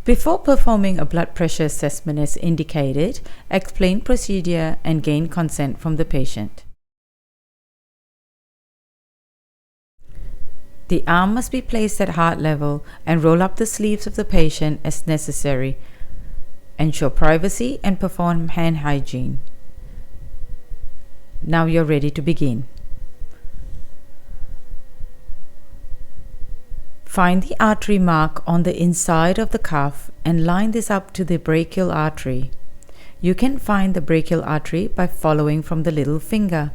Before performing a blood pressure assessment as indicated, explain procedure and gain consent from the patient. The arm must be placed at heart level and roll up the sleeves of the patient as necessary. Ensure privacy and perform hand hygiene. Now you're ready to begin. Find the artery mark on the inside of the cuff and line this up to the brachial artery. You can find the brachial artery by following from the little finger.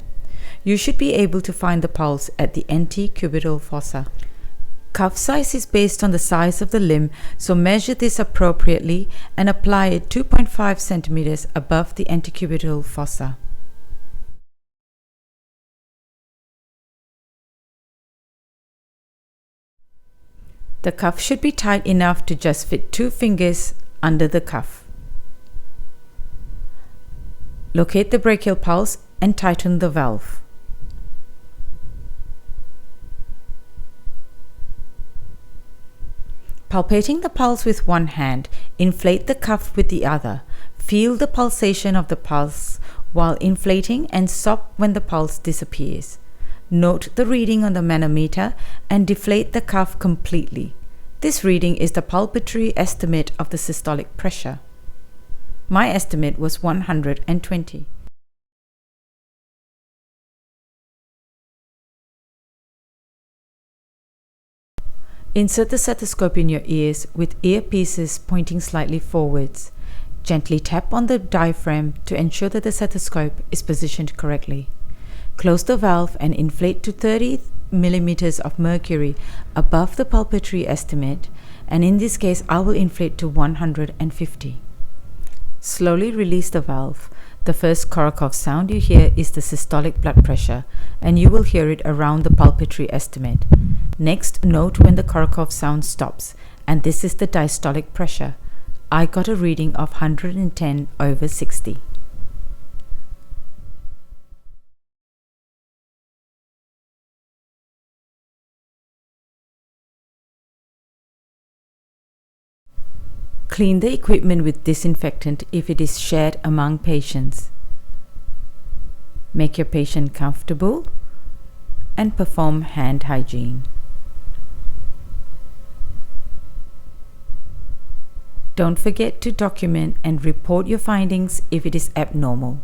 You should be able to find the pulse at the antecubital fossa. Cuff size is based on the size of the limb, so measure this appropriately and apply it 2.5 centimeters above the antecubital fossa. The cuff should be tight enough to just fit 2 fingers under the cuff. Locate the brachial pulse and tighten the valve. Palpating the pulse with one hand, inflate the cuff with the other. Feel the pulsation of the pulse while inflating and stop when the pulse disappears. Note the reading on the manometer and deflate the cuff completely. This reading is the palpatory estimate of the systolic pressure. My estimate was 120. Insert the stethoscope in your ears with earpieces pointing slightly forwards. Gently tap on the diaphragm to ensure that the stethoscope is positioned correctly. Close the valve and inflate to 30 millimeters of mercury above the palpatory estimate, and in this case I will inflate to 150. Slowly release the valve. The first Korokov sound you hear is the systolic blood pressure, and you will hear it around the palpatory estimate. Next, note when the Korokov sound stops, and this is the diastolic pressure. I got a reading of 110/60. Clean the equipment with disinfectant if it is shared among patients. Make your patient comfortable and perform hand hygiene. Don't forget to document and report your findings if it is abnormal.